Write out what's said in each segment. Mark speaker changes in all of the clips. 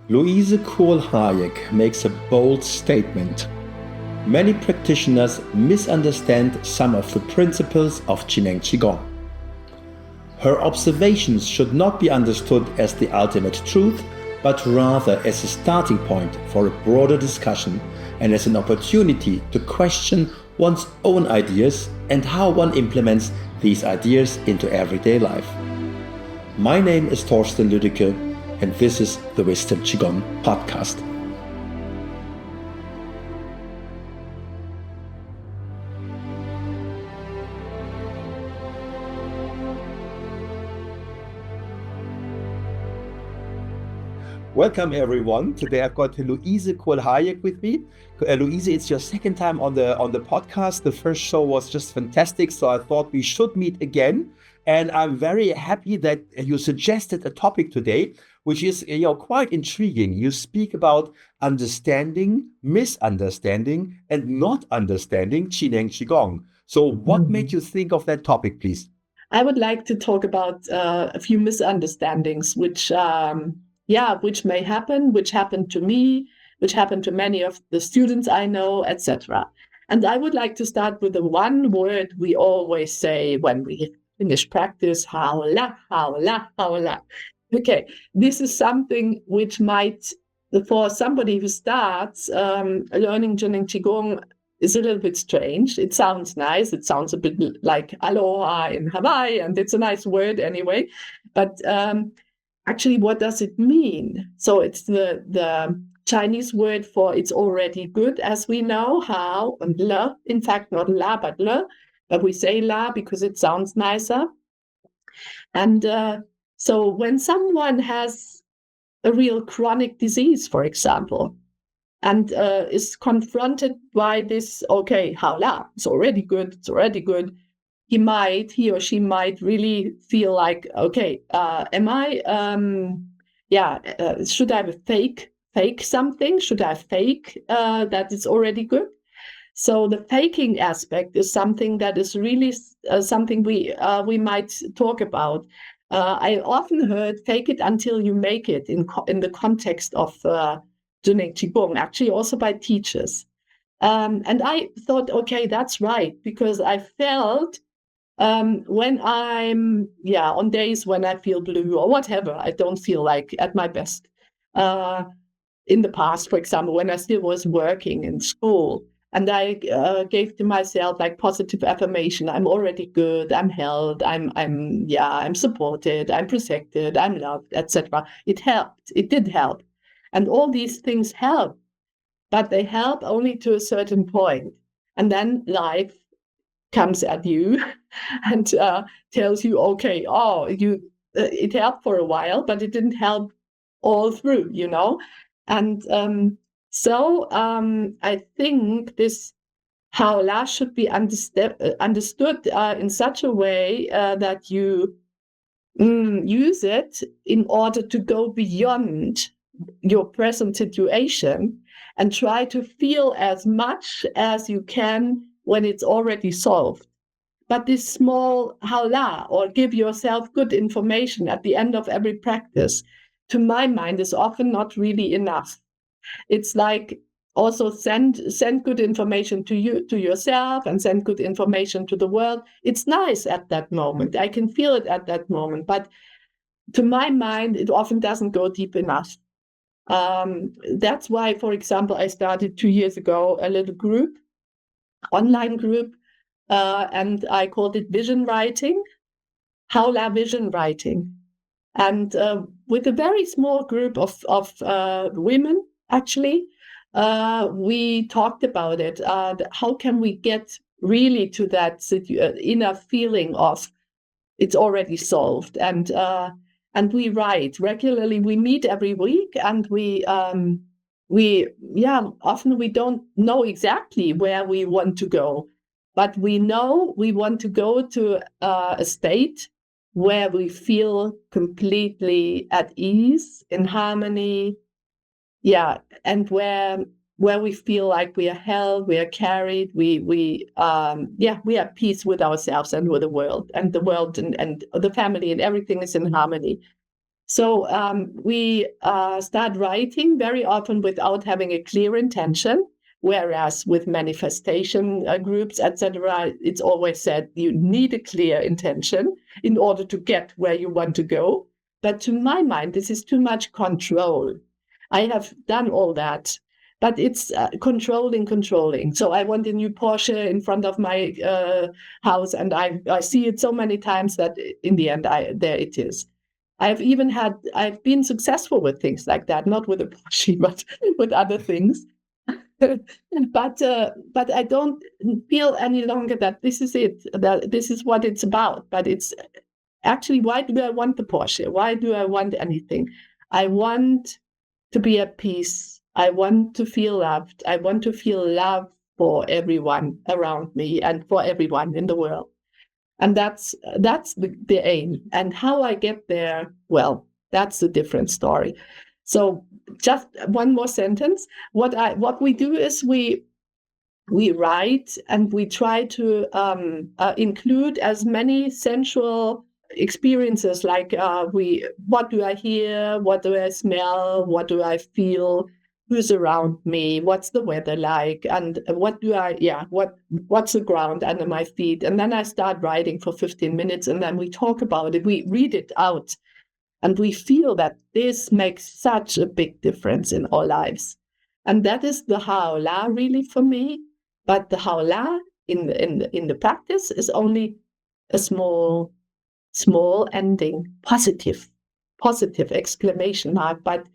Speaker 1: Luise Kohl Hayek makes a bold statement. Many practitioners misunderstand some of the principles of Zhineng Qigong. Her observations should not be understood as the ultimate truth, but rather as a starting point for a broader discussion and as an opportunity to question one's own ideas and how one implements these ideas into everyday life. My name is Thorsten Lüdecke, and this is the Wisdom Qigong podcast. Welcome everyone. Today I've got Luise Kohl Hayek with me. Luise, it's your second time on the podcast. The first show was just fantastic, so I thought we should meet again. And I'm very happy that you suggested a topic today, which is quite intriguing. You speak about understanding, misunderstanding, and not understanding Zhineng Qigong. So what made you think of that topic, please?
Speaker 2: I would like to talk about a few misunderstandings, which may happen, which happened to me, which happened to many of the students I know, etc. And I would like to start with the one word we always say when we finish practice: Hala, Hala, Hala. Okay, this is something which might, for somebody who starts learning Zhineng Qigong, is a little bit strange. It sounds nice. It sounds a bit like aloha in Hawaii, and it's a nice word anyway. But actually, what does it mean? So it's the Chinese word for it's already good, as we know, how and le. In fact, not la, but le. But we say la because it sounds nicer. And so when someone has a real chronic disease, for example, and is confronted by this, okay, how la, it's already good, he or she might really feel like, okay, should I fake something? Should I fake that it's already good? So the faking aspect is something that is really something we might talk about. I often heard fake it until you make it in the context of Zhineng Qigong, actually also by teachers. And I thought, okay, that's right, because I felt when I'm, on days when I feel blue or whatever, I don't feel like at my best. In the past, for example, when I still was working in school, and I gave to myself like positive affirmation: I'm already good, I'm held, I'm supported, I'm protected, I'm loved, etc. It helped. It did help. And all these things help, but they help only to a certain point. And then life comes at you and tells you, okay, it helped for a while, but it didn't help all through, And so I think this Hala should be understood in such a way that you use it in order to go beyond your present situation and try to feel as much as you can when it's already solved. But this small Hala, or give yourself good information at the end of every practice, to my mind, is often not really enough. It's like also send good information to yourself, and send good information to the world. It's nice at that moment. I can feel it at that moment. But to my mind, it often doesn't go deep enough. That's why, for example, I started 2 years ago a little group, online group, and I called it vision writing, Hala vision writing. And with a very small group of women, actually, we talked about it. How can we get really to that inner feeling of it's already solved? And we write regularly. We meet every week, and often we don't know exactly where we want to go, but we know we want to go to a state where we feel completely at ease, in harmony, and where we feel like we are held, we are carried, we are peace with ourselves and with the world, and the family, and everything is in harmony. So we start writing very often without having a clear intention. Whereas with manifestation groups, etc., it's always said you need a clear intention in order to get where you want to go. But to my mind, this is too much control. I have done all that, but it's controlling. So I want a new Porsche in front of my house, and I see it so many times that in the end, there it is. I've been successful with things like that, not with a Porsche, but with other things. But I don't feel any longer that this is it, that this is what it's about. But it's actually, why do I want the Porsche? Why do I want anything? I want to be at peace. I want to feel loved. I want to feel love for everyone around me and for everyone in the world. And that's the aim. And how I get there, well, that's a different story. So just one more sentence. What we do is we write and we try to include as many sensual experiences, like what do I hear, what do I smell, what do I feel, who's around me, what's the weather like, and what's the ground under my feet. And then I start writing for 15 minutes, and then we talk about it, we read it out, and we feel that this makes such a big difference in our lives. And that is the Hala really for me. But the Hala in the practice is only a small ending, positive exclamation mark. But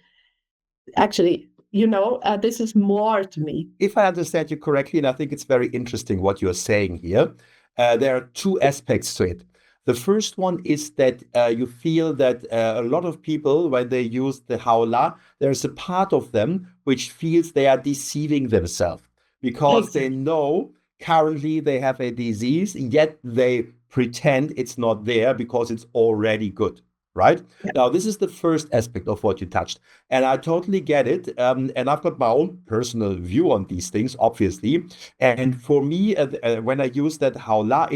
Speaker 2: actually, this is more to me.
Speaker 1: If I understand you correctly, and I think it's very interesting what you're saying here, there are two aspects to it. The first one is that you feel that a lot of people, when they use the Hala, there's a part of them which feels they are deceiving themselves because they know currently they have a disease, yet they pretend it's not there because it's already good. Right? Yeah. Now, this is the first aspect of what you touched. And I totally get it. And I've got my own personal view on these things, obviously. And for me, when I use that Hala,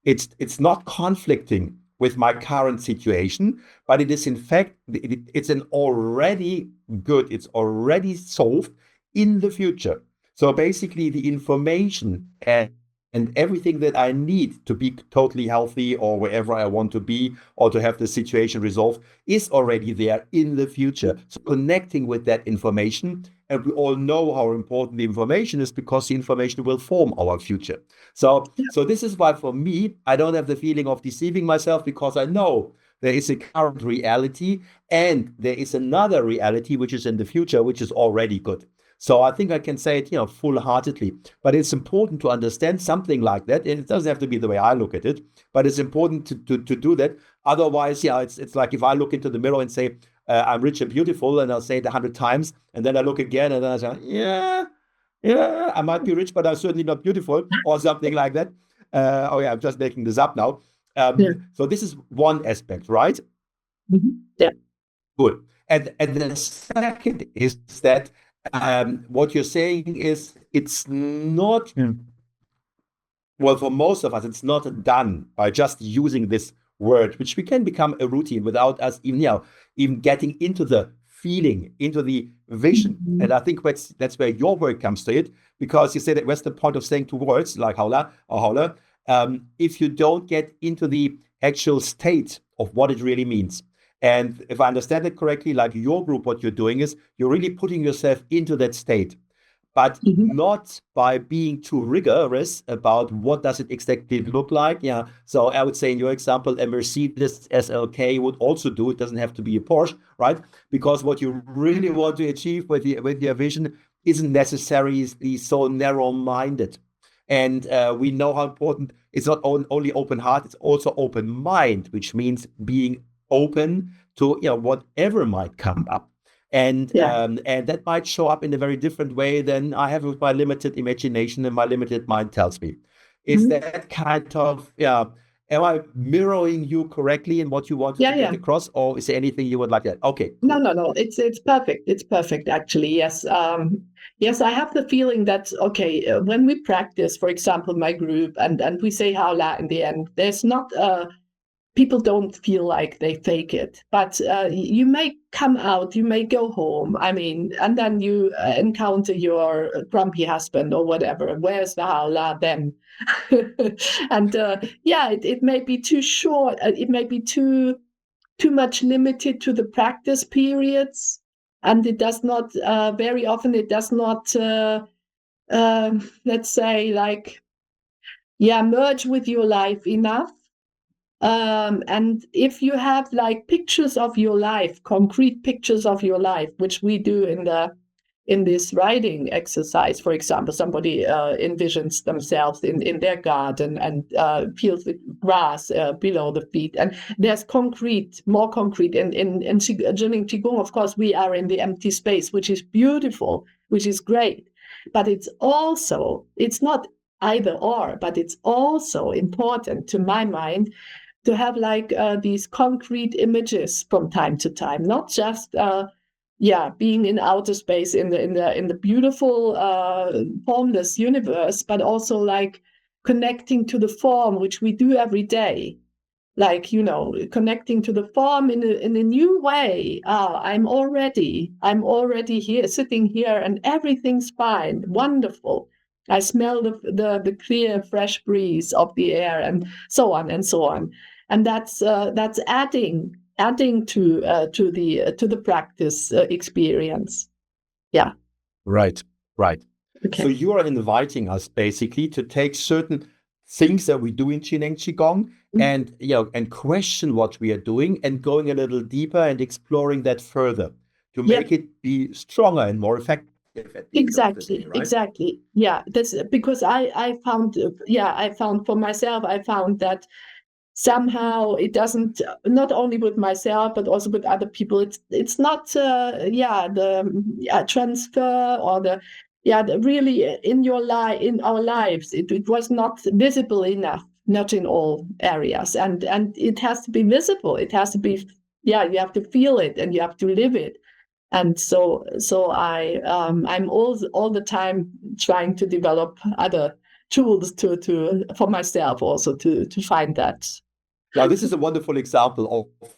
Speaker 1: it's not conflicting with my current situation, but it is in fact, it's an already good, it's already solved in the future. So basically the information and everything that I need to be totally healthy or wherever I want to be or to have the situation resolved is already there in the future. So connecting with that information, and we all know how important the information is because the information will form our future. So this is why for me, I don't have the feeling of deceiving myself because I know there is a current reality and there is another reality which is in the future, which is already good. So I think I can say it, full-heartedly. But it's important to understand something like that. And it doesn't have to be the way I look at it, but it's important to do that. Otherwise, it's like if I look into the mirror and say, I'm rich and beautiful, and I'll say it 100 times, and then I look again, and then I say, yeah, I might be rich, but I'm certainly not beautiful, or something like that. I'm just making this up now. So this is one aspect, right?
Speaker 2: Mm-hmm. Yeah.
Speaker 1: Good. And the second is that what you're saying is it's not, well, for most of us, it's not done by just using this word, which we can become a routine without us even getting into the feeling, into the vision. Mm-hmm. And I think that's where your work comes to it, because you said that what's the point of saying two words like Hala or Hala if you don't get into the actual state of what it really means. And if I understand it correctly, like your group, what you're doing is you're really putting yourself into that state, but not by being too rigorous about what does it exactly look like. Yeah. So I would say in your example, a Mercedes SLK would also do. It doesn't have to be a Porsche, right? Because what you really want to achieve with your vision isn't necessarily so narrow-minded. And we know how important it's not only open heart, it's also open mind, which means being open to whatever might come up, and that might show up in a very different way than I have with my limited imagination and my limited mind tells me. Is that kind of am I mirroring you correctly in what you want to get across, or is there anything you would like to add? Okay, cool.
Speaker 2: No, it's perfect. It's perfect, actually. Yes. Yes, I have the feeling that when we practice, for example, my group, and we say Hala in the end, there's not people don't feel like they fake it, but you may come out, you may go home, I mean, and then you encounter your grumpy husband or whatever. Where's the Hala then? And it may be too short, it may be too much limited to the practice periods, and it does not very often it does not let's say, like, merge with your life enough. And if you have like pictures of your life, concrete pictures of your life, which we do in this writing exercise, for example, somebody envisions themselves in their garden and feels the grass below the feet, and there's more concrete. In Zhineng Qigong, of course, we are in the empty space, which is beautiful, which is great, but it's not either or, but it's also important, to my mind, to have like these concrete images from time to time, not just being in outer space in the beautiful formless universe, but also like connecting to the form, which we do every day, like, connecting to the form in a new way. I'm already here, sitting here, and everything's fine, wonderful. I smell the clear, fresh breeze of the air, and so on and so on. And that's adding to the practice experience. Yeah.
Speaker 1: Right.
Speaker 2: Okay.
Speaker 1: So you are inviting us basically to take certain things that we do in Zhineng Qigong and and question what we are doing and going a little deeper and exploring that further to make it be stronger and more effective.
Speaker 2: Exactly.
Speaker 1: Right?
Speaker 2: Exactly. Yeah. That's because I found for myself, I found that somehow it doesn't, not only with myself but also with other people, it's not the transfer or the really in our lives, it was not visible enough, not in all areas, and it has to be visible. It has to be, you have to feel it and you have to live it. And so I'm all the time trying to develop other tools to for myself also to find that.
Speaker 1: Now, this is a wonderful example of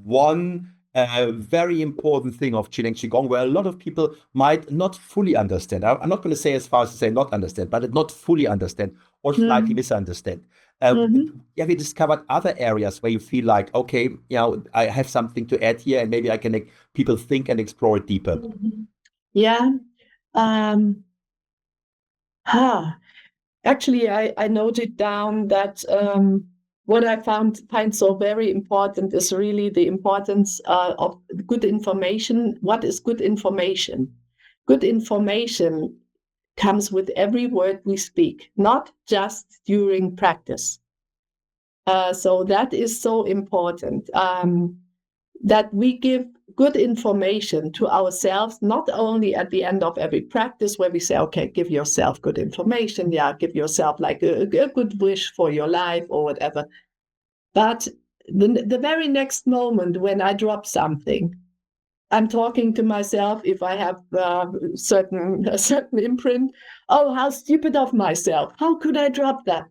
Speaker 1: one very important thing of Zhineng Qigong, where a lot of people might not fully understand. I'm not going to say as far as to say not understand, but not fully understand or slightly misunderstand. Have you discovered other areas where you feel like, okay, I have something to add here, and maybe I can make people think and explore it deeper?
Speaker 2: Yeah. Actually, I noted down that what I find so very important is really the importance of good information. What is good information? Good information comes with every word we speak, not just during practice. So that is so important, that we give good information to ourselves, not only at the end of every practice where we say, okay, give yourself good information, give yourself like a good wish for your life or whatever. But the very next moment when I drop something, I'm talking to myself, if I have a certain imprint. Oh, how stupid of myself. How could I drop that?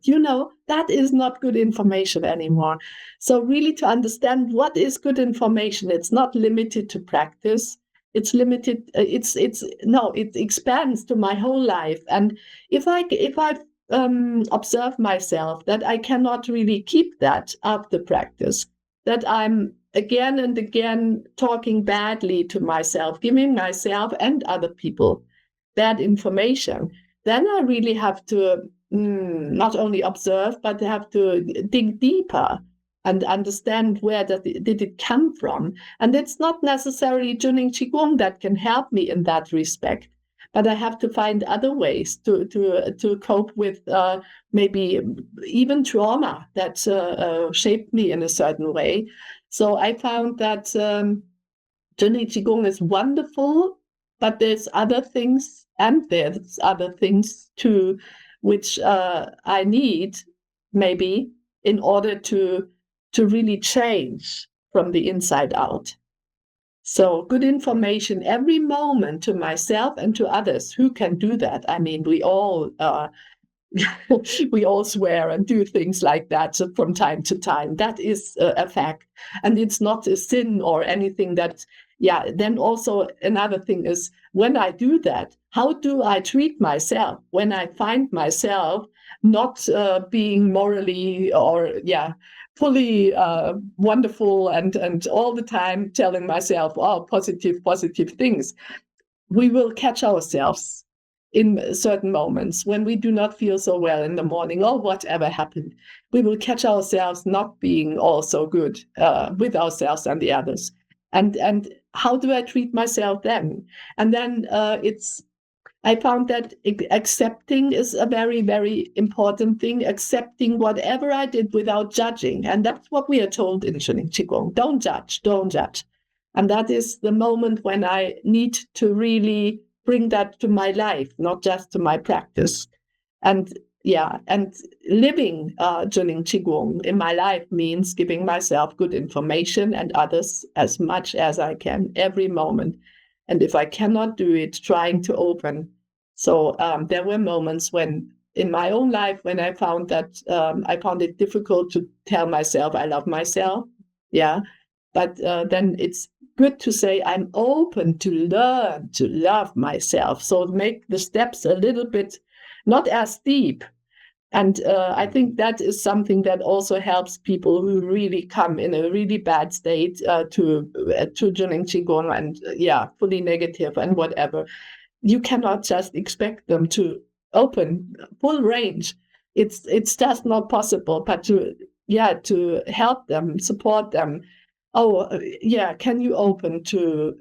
Speaker 2: That is not good information anymore. So really, to understand what is good information, it's not limited to practice. It's limited. It expands to my whole life. And if I observe myself that I cannot really keep that after practice, that I'm again and again talking badly to myself, giving myself and other people bad information, then I really have to not only observe, but have to dig deeper and understand where did it come from. And it's not necessarily Zhineng Qigong that can help me in that respect, but I have to find other ways to cope with maybe even trauma that shaped me in a certain way. So I found that Zhineng Qigong is wonderful, but there's other things too, which I need maybe in order to really change from the inside out. So good information every moment to myself and to others. Who can do that? I mean, we all we all swear and do things like that from time to time. That is a fact. And it's not a sin or anything that, then also another thing is, when I do that, how do I treat myself when I find myself not being morally or, fully wonderful and all the time telling myself, oh, positive things. We will catch ourselves in certain moments when we do not feel so well in the morning or whatever happened. We will catch ourselves not being all so good with ourselves and the others. And how do I treat myself then? And then I found that accepting is a very, very important thing, accepting whatever I did without judging. And that's what we are told in Zhineng Qigong. Don't judge, don't judge. And that is the moment when I need to really bring that to my life, not just to my practice. And and living Zhineng Qigong in my life means giving myself good information and others as much as I can every moment. And if I cannot do it, trying to open. So there were moments when, in my own life, when I found that I found it difficult to tell myself I love myself. Yeah. But then it's good to say I'm open to learn to love myself. So make the steps a little bit not as steep. And I think that is something that also helps people who really come in a really bad state to Zhineng Qigong and fully negative and whatever. You cannot just expect them to open full range. It's just not possible. But to help them, support them. Oh, can you open to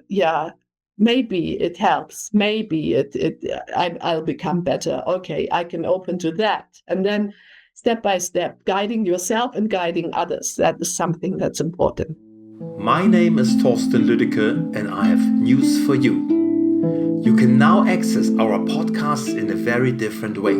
Speaker 2: maybe it helps. Maybe I'll become better. Okay, I can open to that. And then step by step, guiding yourself and guiding others. That is something that's important.
Speaker 1: My name is Thorsten Lüdecke and I have news for you. You can now access our podcasts in a very different way.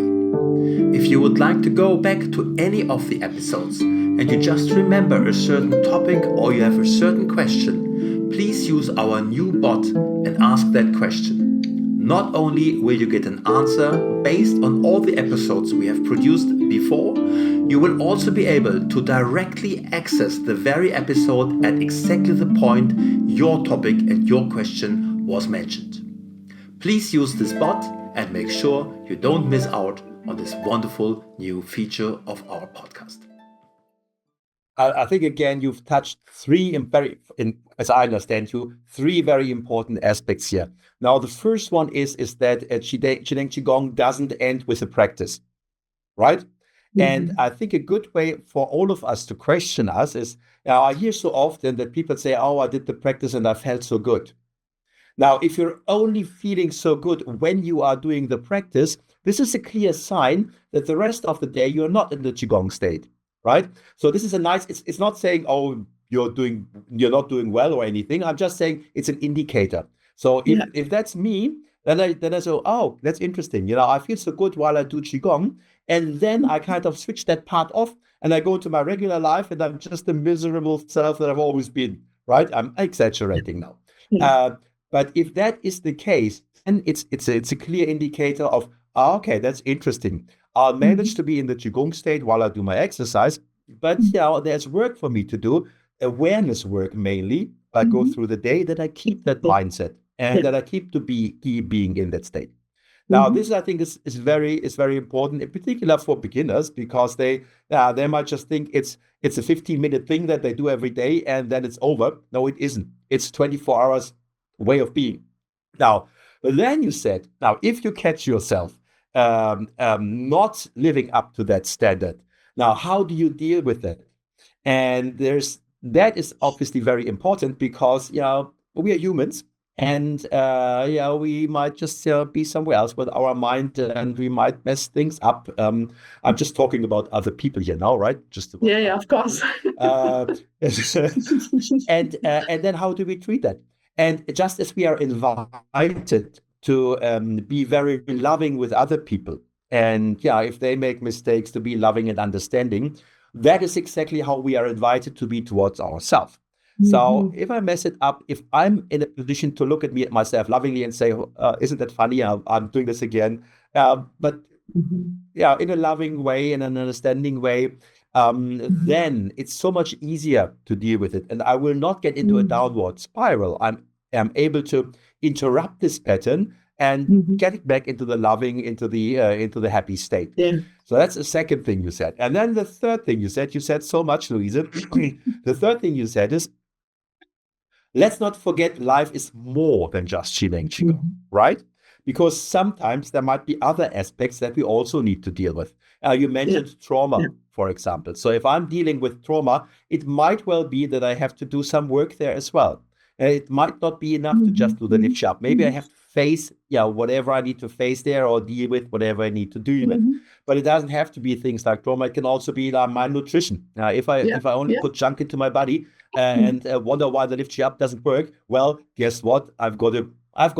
Speaker 1: If you would like to go back to any of the episodes and you just remember a certain topic or you have a certain question, please use our new bot and ask that question. Not only will you get an answer based on all the episodes we have produced before, you will also be able to directly access the very episode at exactly the point your topic and your question was mentioned. Please use this bot and make sure you don't miss out on this wonderful new feature of our podcast. I think, again, you've touched as I understand you, three very important aspects here. Now, the first one is that Zhineng Qigong doesn't end with a practice, right? Mm-hmm. And I think a good way for all of us to question us is, I hear so often that people say, oh, I did the practice and I felt so good. Now, if you're only feeling so good when you are doing the practice, this is a clear sign that the rest of the day you're not in the Qigong state, right? So this is it's not saying, oh, you're not doing well or anything. I'm just saying it's an indicator. So if that's me, then I say, oh, that's interesting. I feel so good while I do Qigong. And then I kind of switch that part off and I go to my regular life and I'm just the miserable self that I've always been, right? I'm exaggerating now. Yeah. But if that is the case, then it's a clear indicator of, okay, that's interesting. I'll manage to be in the Qigong state while I do my exercise, but there's work for me to do, awareness work mainly. I go through the day that I keep that mindset and that I keep being in that state. Now, this I think is very important, in particular for beginners, because they might just think it's a 15-minute thing that they do every day and then it's over. No, it isn't. It's 24 hours way of being. Now, but then you said, now if you catch yourself not living up to that standard, now how do you deal with that? And that is obviously very important because we are humans and we might just be somewhere else with our mind and we might mess things up. I'm just talking about other people here now, right?
Speaker 2: Of course.
Speaker 1: And then how do we treat that? And just as we are invited to be very loving with other people, and if they make mistakes, to be loving and understanding, that is exactly how we are invited to be towards ourselves. So if I mess it up, if I'm in a position to look at myself lovingly and say, isn't that funny? I'm doing this again. But yeah, in a loving way, in an understanding way, then it's so much easier to deal with it. And I will not get into a downward spiral. I'm able to interrupt this pattern and get it back into the loving, into the happy state.
Speaker 2: Yeah.
Speaker 1: So that's the second thing you said. And then the third thing you said so much, Luise. The third thing you said is, let's not forget life is more than just Zhineng Qigong, right? Because sometimes there might be other aspects that we also need to deal with. You mentioned trauma, for example. So if I'm dealing with trauma, it might well be that I have to do some work there as well. It might not be enough to just do the lift up. Maybe I have to face, whatever I need to face there, or deal with whatever I need to deal with. But it doesn't have to be things like trauma. It can also be like my nutrition. If I only put junk into my body and wonder why the lift up doesn't work, well, guess what? I've got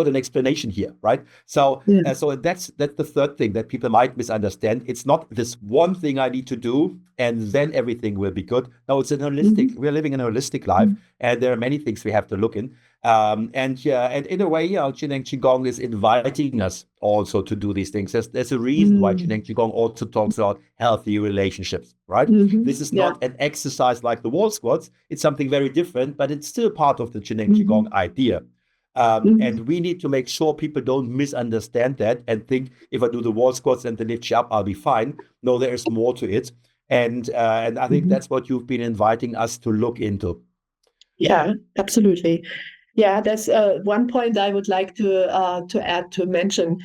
Speaker 1: an explanation here, right? So that's the third thing that people might misunderstand. It's not this one thing I need to do and then everything will be good. No, it's an holistic. We're living in a holistic life, and there are many things we have to look in. And in a way, Zhineng Qigong is inviting us also to do these things. There's a reason why Zhineng Qigong also talks about healthy relationships, right? This is not an exercise like the wall squats. It's something very different, but it's still part of the Zhineng Qigong idea. And we need to make sure people don't misunderstand that and think, if I do the wall squats and the lift up, I'll be fine. No, there is more to it. And I think that's what you've been inviting us to look into.
Speaker 2: Yeah, absolutely. Yeah, that's one point I would like to add, to mention.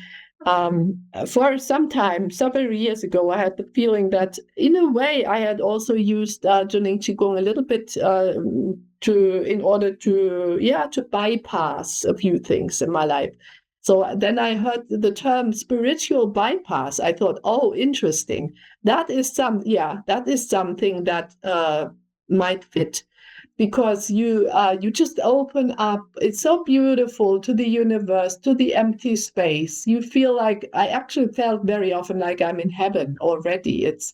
Speaker 2: For some time, several years ago, I had the feeling that in a way I had also used Zhineng Qigong a little bit in order to bypass a few things in my life. So then I heard the term spiritual bypass. I thought, oh, interesting. That is something that might fit. Because you just open up. It's so beautiful, to the universe, to the empty space. You feel like, I actually felt very often like I'm in heaven already. It's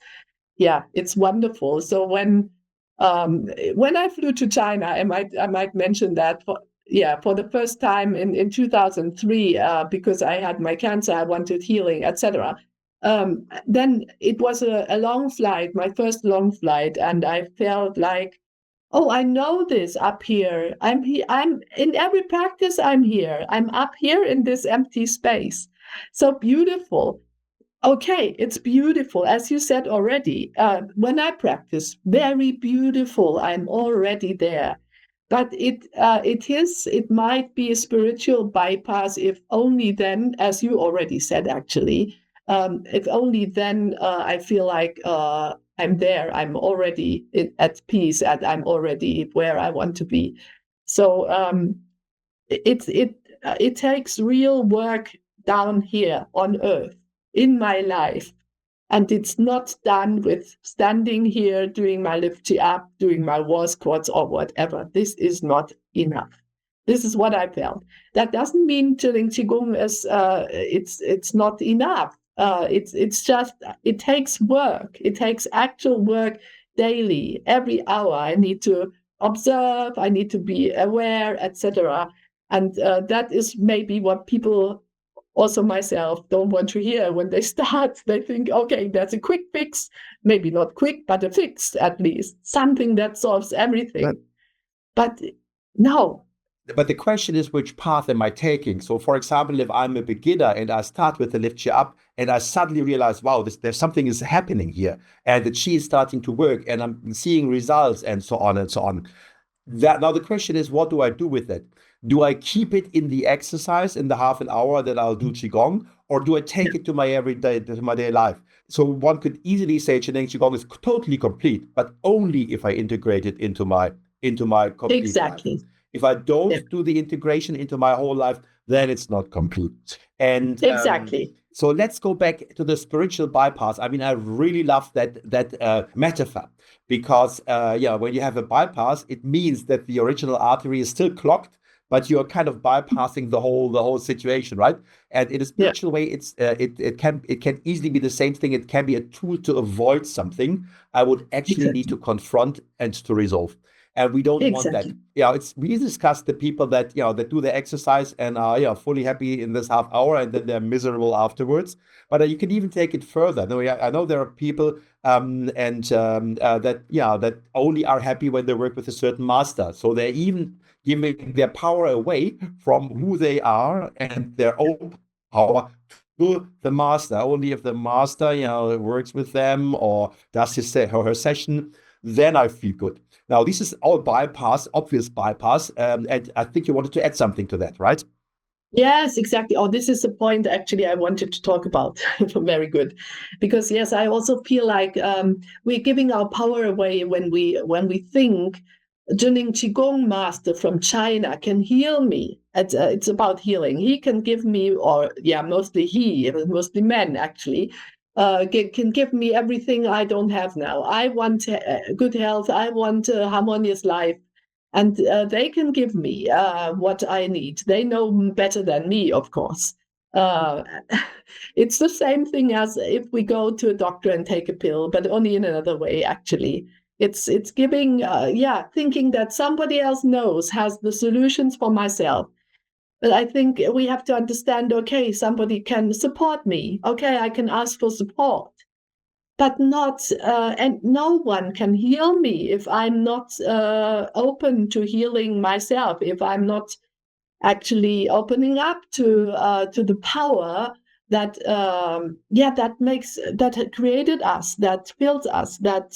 Speaker 2: wonderful. So when I flew to China, I might mention that for the first time in 2003, because I had my cancer, I wanted healing, etc. Then it was a long flight, my first long flight, and I felt like, oh, I know this up here. I'm here. I'm in every practice. I'm here. I'm up here in this empty space. So beautiful. Okay, it's beautiful, as you said already. When I practice, very beautiful. I'm already there. But it might be a spiritual bypass if only then, as you already said, actually, if only then I feel like I'm there. I'm already at peace, and I'm already where I want to be. So it takes real work down here on earth in my life. And it's not done with standing here, doing my lift up, doing my wall squats or whatever. This is not enough. This is what I felt. That doesn't mean Zhineng Qigong is it's not enough. It's just, it takes work. It takes actual work daily, every hour. I need to observe. I need to be aware, etc. And that is maybe what people, also myself, don't want to hear when they start. They think, okay, that's a quick fix. Maybe not quick, but a fix at least. Something that solves everything. But no.
Speaker 1: But the question is, which path am I taking? So, for example, if I'm a beginner and I start with the lift chair up and I suddenly realize, wow, there's something is happening here, and the chi is starting to work and I'm seeing results and so on and so on. Now the question is, what do I do with it? Do I keep it in the exercise in the half an hour that I'll do Qigong, or do I take it to my everyday, to my daily life? So one could easily say Zhineng Qigong is totally complete, but only if I integrate it into my complete life. If I don't do the integration into my whole life, then it's not complete. And so let's go back to the spiritual bypass. I mean, I really love that metaphor, because when you have a bypass, it means that the original artery is still clogged, but you're kind of bypassing the whole situation, right? And in a spiritual way, it can easily be the same thing. It can be a tool to avoid something I would actually need to confront and to resolve. And we don't want that.
Speaker 2: Exactly.
Speaker 1: We discussed the people that, that do the exercise and are, fully happy in this half hour and then they're miserable afterwards. But you can even take it further. No, I know there are people that only are happy when they work with a certain master. So they're even giving their power away from who they are and their own power to the master. Only if the master, works with them or does his or her session, then I feel good. Now, this is all obvious bypass. And I think you wanted to add something to that, right?
Speaker 2: Yes, exactly. Oh, this is the point actually I wanted to talk about. Very good. Because yes, I also feel like we're giving our power away when we think Zhineng Qigong master from China can heal me. It's about healing. He can give me, mostly men actually, can give me everything I don't have now. I want good health. I want a harmonious life. And they can give me what I need. They know better than me, of course. Uh, it's the same thing as if we go to a doctor and take a pill, but only in another way, actually. It's giving, thinking that somebody else has the solutions for myself. But I think we have to understand, okay, somebody can support me. Okay, I can ask for support, but not, and no one can heal me if I'm not open to healing myself, if I'm not actually opening up to the power that that created us, that fills us, that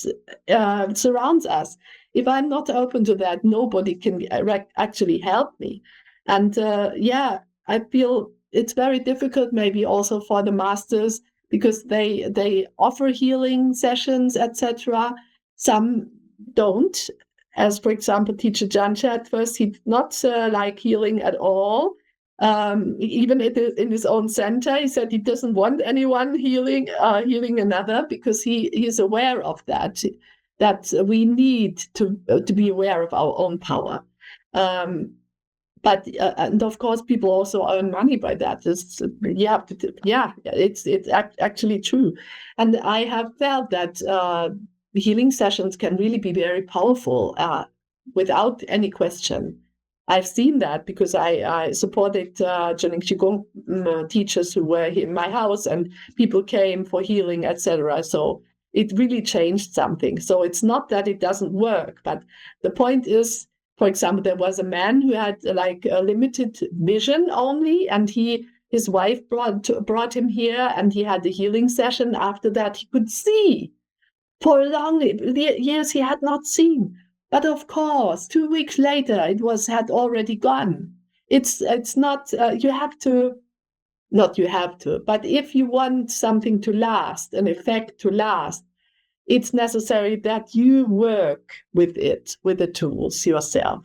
Speaker 2: surrounds us. If I'm not open to that, nobody can actually help me. And I feel it's very difficult, maybe also for the masters, because they offer healing sessions, etc. Some don't, as for example, teacher Jancha at first, he did not like healing at all. Even in his own center, he said he doesn't want anyone healing another, because he is aware of that we need to be aware of our own power. But and of course, people also earn money by that. It's actually true, and I have felt that healing sessions can really be very powerful without any question. I've seen that because I supported Zhineng Qigong teachers who were in my house, and people came for healing, etc. So it really changed something. So it's not that it doesn't work, but the point is, for example, there was a man who had like a limited vision only, and his wife brought him here, and he had a healing session. After that, he could see. For long years, he had not seen. But of course, 2 weeks later, had already gone. It's not you have to. Not you have to, but if you want something to last, an effect to last, it's necessary that you work with the tools yourself.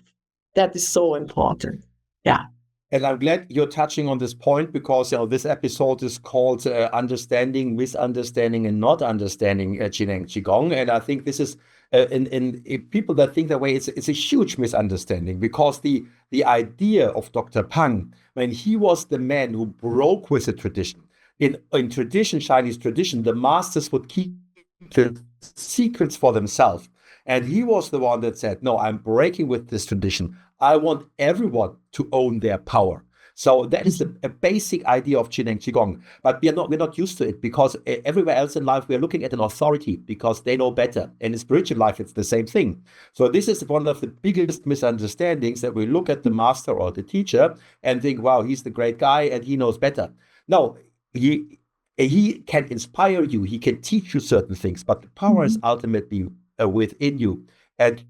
Speaker 2: That is so important. Yeah.
Speaker 1: And I'm glad you're touching on this point, because this episode is called Understanding, Misunderstanding, and Not Understanding Zhineng Qigong. And I think this is, in people that think that way, it's a huge misunderstanding, because the idea of Dr. Pang, when he was the man who broke with the tradition, in Chinese tradition, the masters would keep the secrets for themselves. And he was the one that said, no, I'm breaking with this tradition. I want everyone to own their power. So that is a basic idea of Zhineng Qigong. But we're not used to it, because everywhere else in life, we're looking at an authority because they know better. And in spiritual life, it's the same thing. So this is one of the biggest misunderstandings, that we look at the master or the teacher and think, wow, he's the great guy and he knows better. No, he can inspire you. He can teach you certain things, but the power is ultimately within you. And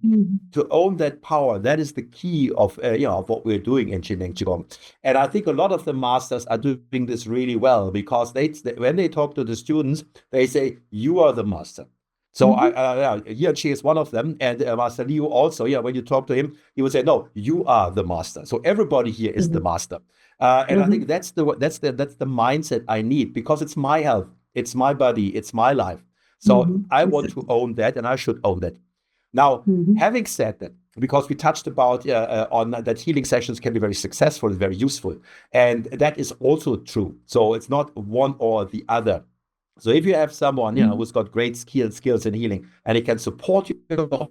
Speaker 1: to own that power, that is the key of what we're doing in Zhineng Qigong. And I think a lot of the masters are doing this really well, because when they talk to the students, they say, you are the master. So she is one of them, and Master Liu also. When you talk to him, he would say, "No, you are the master." So everybody here is the master, and I think that's the mindset I need, because it's my health, it's my body, it's my life. So I want to own that, and I should own that. Now, having said that, because we touched about on that healing sessions can be very successful and very useful, and that is also true. So it's not one or the other. So if you have someone who's got great skills in healing, and he can support you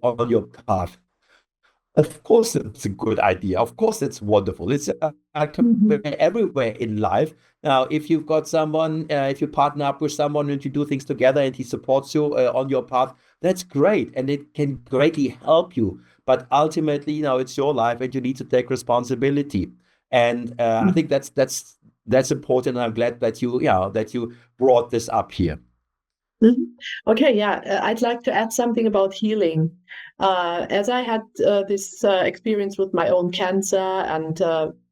Speaker 1: on your path, Of course, it's a good idea. Of course, it's wonderful. It's everywhere in life. Now, if you've got someone, if you partner up with someone and you do things together and he supports you on your path, that's great. And it can greatly help you. But ultimately, it's your life and you need to take responsibility. And I think that's important. And I'm glad that you brought this up here.
Speaker 2: Okay, yeah, I'd like to add something about healing. As I had this experience with my own cancer, and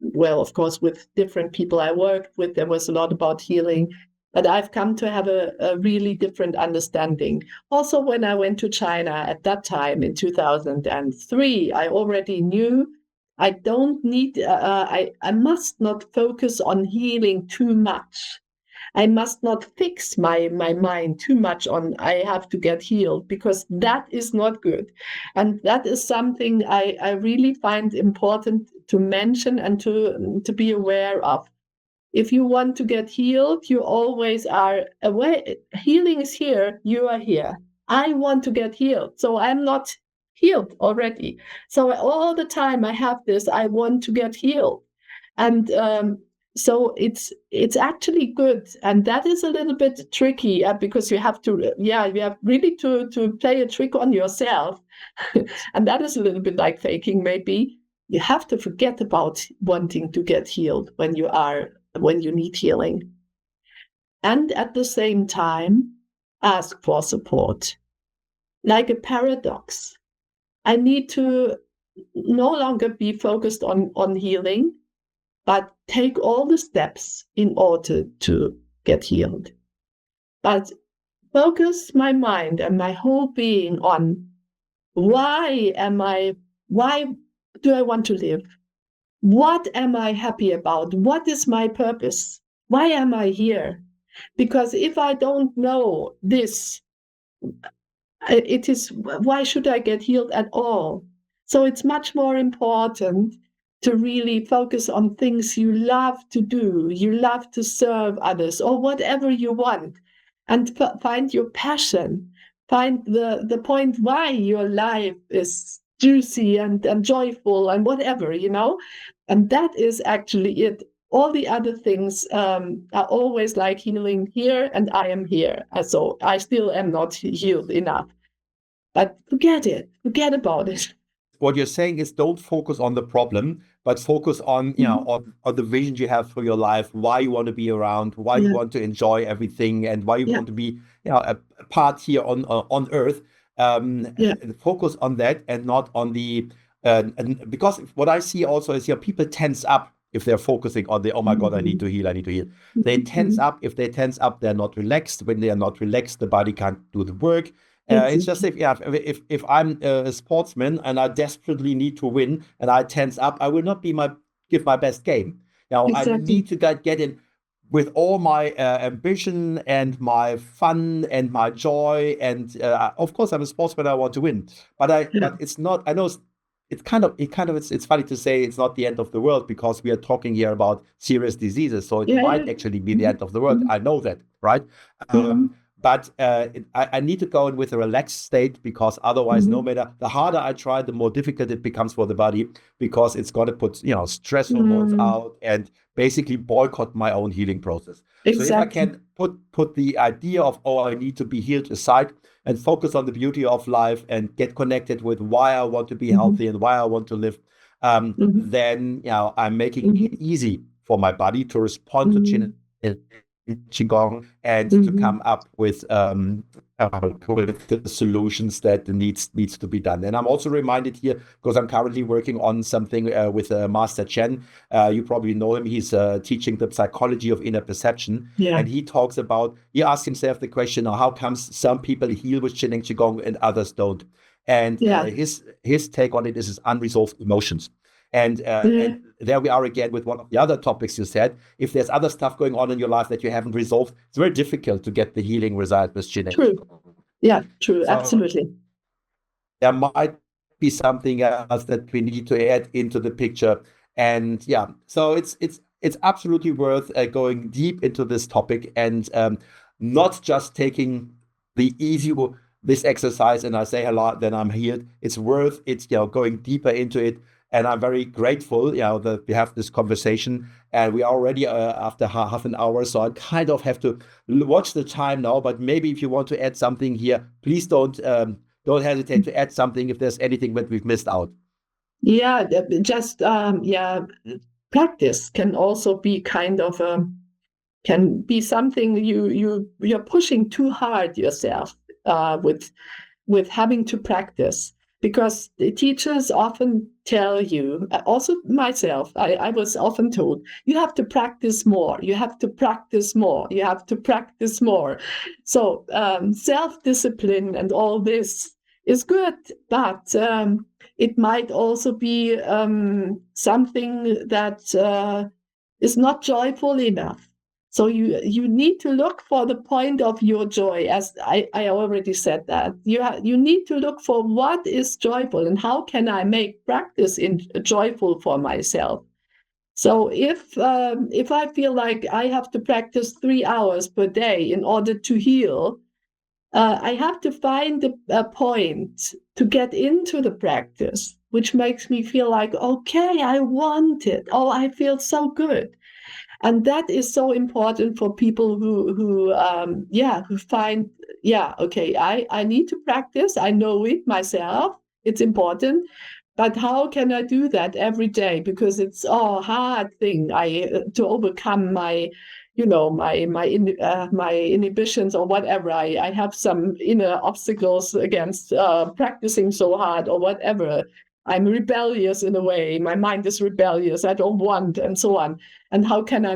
Speaker 2: well, of course, with different people I worked with, there was a lot about healing. But I've come to have a really different understanding. Also, when I went to China at that time in 2003, I already knew I don't need, I must not focus on healing too much. I must not fix my mind too much on I have to get healed, because that is not good. And that is something I really find important to mention and to be aware of. If you want to get healed, you always are aware. Healing is here, you are here. I want to get healed, so I'm not healed already. So all the time I have this, I want to get healed. And so it's actually good, and that is a little bit tricky because you have to you have really to play a trick on yourself. And that is a little bit like faking. Maybe you have to forget about wanting to get healed when you need healing, and at the same time ask for support. Like a paradox, I need to no longer be focused on healing, but take all the steps in order to get healed. But focus my mind and my whole being on why do I want to live? What am I happy about? What is my purpose? Why am I here? Because if I don't know this, it is, why should I get healed at all? So it's much more important to really focus on things you love to do. You love to serve others or whatever you want, and find your passion. Find the point why your life is juicy and joyful and whatever, and that is actually it. All the other things are always like healing here, and I am here. So I still am not healed enough. But forget about it.
Speaker 1: What you're saying is don't focus on the problem, but focus on, on the vision you have for your life, why you want to be around, why you want to enjoy everything, and why you want to be, a part here on Earth. Focus on that and not on the, and because what I see also is people tense up if they're focusing on the, oh my God, I need to heal. They tense up. If they tense up, they're not relaxed. When they are not relaxed, the body can't do the work. It's just if I'm a sportsman and I desperately need to win and I tense up, I will not give my best game. I need to get in with all my ambition and my fun and my joy, and of course I'm a sportsman. I want to win, but it's not. I know it's funny to say it's not the end of the world, because we are talking here about serious diseases, so it might actually be the end of the world. I know that, right? But I need to go in with a relaxed state, because otherwise, no matter the harder I try, the more difficult it becomes for the body, because it's got to put stress hormones out and basically boycott my own healing process. So if I can put the idea of, oh, I need to be healed aside and focus on the beauty of life and get connected with why I want to be healthy and why I want to live, then I'm making it easy for my body to respond to Qigong and to come up with the solutions that needs to be done. And I'm also reminded here, because I'm currently working on something with Master Chen. You probably know him. He's teaching the psychology of inner perception. And he asks himself the question, how comes some people heal with Zhineng Qigong and others don't? And his take on it is unresolved emotions. And there we are again with one of the other topics you said. If there's other stuff going on in your life that you haven't resolved, it's very difficult to get the healing result with Zhineng.
Speaker 2: True. Yeah, true. So, absolutely.
Speaker 1: There might be something else that we need to add into the picture. And so it's absolutely worth going deep into this topic, and not just taking the easy this exercise and I say Hala, then I'm here. It's worth it, going deeper into it. And I'm very grateful, that we have this conversation, and we are already after half an hour. So I kind of have to watch the time now. But maybe if you want to add something here, please don't hesitate to add something if there's anything that we've missed out.
Speaker 2: Yeah, just practice can also be kind of can be something you're pushing too hard yourself with having to practice, because the teachers often tell you, also myself, I was often told, you have to practice more, you have to practice more, you have to practice more. So self-discipline and all this is good, but it might also be something that is not joyful enough. So you need to look for the point of your joy, as I already said that. You need to look for what is joyful and how can I make practice joyful for myself. So if I feel like I have to practice 3 hours per day in order to heal, I have to find a point to get into the practice, which makes me feel like, okay, I want it. Oh, I feel so good. And that is so important for people who find, okay, I need to practice. I know it myself. It's important. But how can I do that every day? Because it's a hard thing to overcome my, my inhibitions or whatever. I have some inner obstacles against practicing so hard or whatever. I'm rebellious in a way. My mind is rebellious. I don't want, and so on. And how can I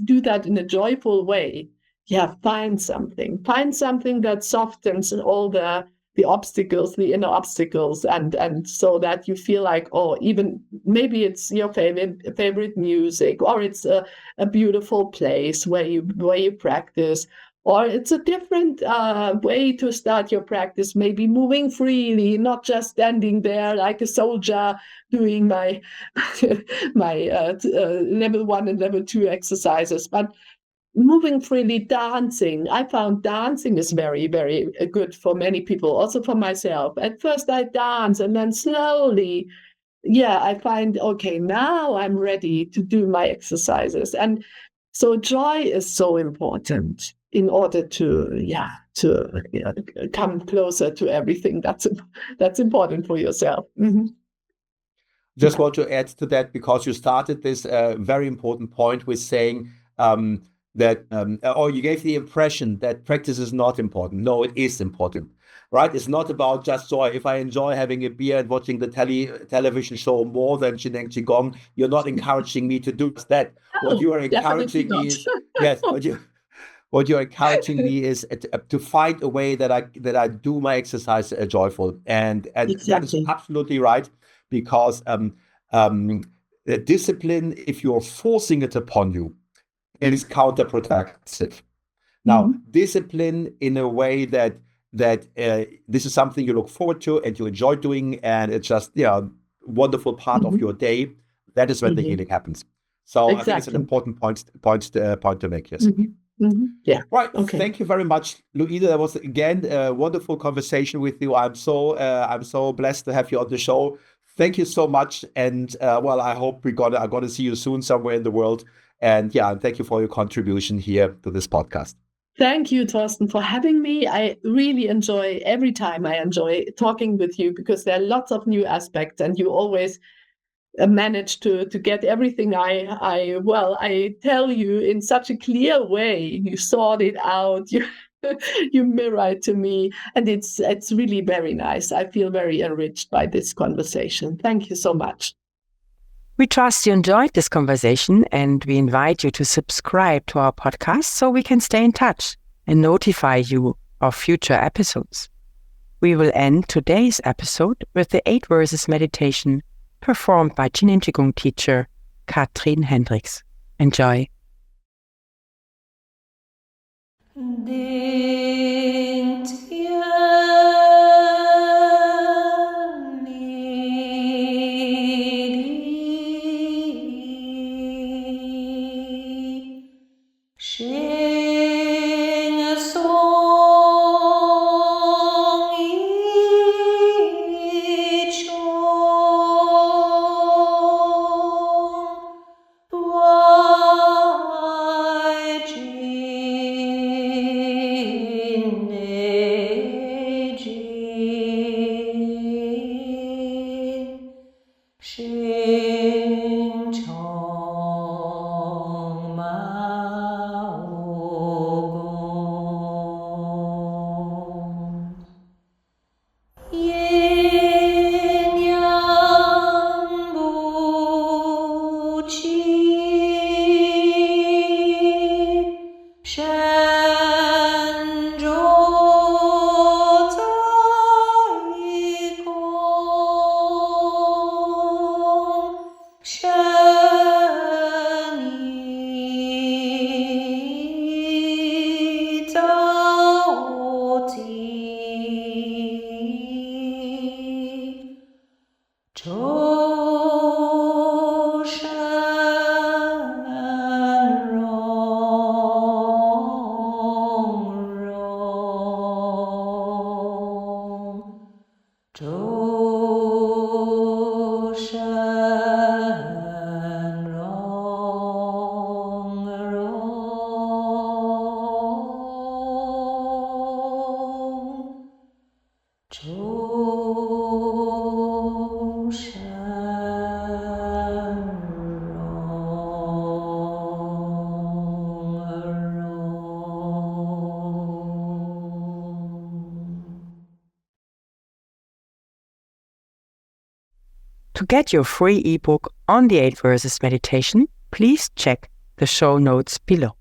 Speaker 2: do that in a joyful way? Yeah, find something that softens all the obstacles, the inner obstacles, and so that you feel like, oh, even maybe it's your favorite music, or it's a beautiful place where you practice, or it's a different way to start your practice, maybe moving freely, not just standing there like a soldier doing my level 1 and level 2 exercises, but moving freely, dancing. I found dancing is very, very good for many people, also for myself. At first I dance, and then slowly, I find, okay, now I'm ready to do my exercises. And so joy is so important in order to come closer to everything that's important for yourself. Mm-hmm.
Speaker 1: Just want to add to that, because you started this very important point with saying or you gave the impression that practice is not important. No, it is important, right? It's not about just joy. If I enjoy having a beer and watching the television show more than Zhineng Qigong, you're not encouraging me to do that.
Speaker 2: No,
Speaker 1: What you are encouraging me is, yes, what you're encouraging me is to find a way that I do my exercise joyful, and
Speaker 2: exactly.
Speaker 1: That is absolutely right, because the discipline, if you're forcing it upon you, it is counterproductive. Now, discipline in a way that this is something you look forward to and you enjoy doing, and it's just wonderful part of your day. That is when the healing happens. So I think it's an important point to make. Yes.
Speaker 2: Yeah.
Speaker 1: Right. Okay. Thank you very much, Luise. That was again a wonderful conversation with you. I'm so blessed to have you on the show. Thank you so much, and I hope I'm gonna see you soon somewhere in the world. And thank you for your contribution here to this podcast.
Speaker 2: Thank you, Thorsten, for having me. I really enjoy every time I enjoy talking with you, because there are lots of new aspects, and you always manage to get everything I tell you in such a clear way. You sort it out. You mirror it to me, and it's really very nice. I feel very enriched by this conversation. Thank you so much.
Speaker 3: We trust you enjoyed this conversation, and we invite you to subscribe to our podcast so we can stay in touch and notify you of future episodes. We will end today's episode with the 8 verses meditation performed by Zhineng Qigong teacher Katrin Hendricks. Enjoy.
Speaker 4: Sing a song
Speaker 3: To get your free ebook on the 8 verses meditation, please check the show notes below.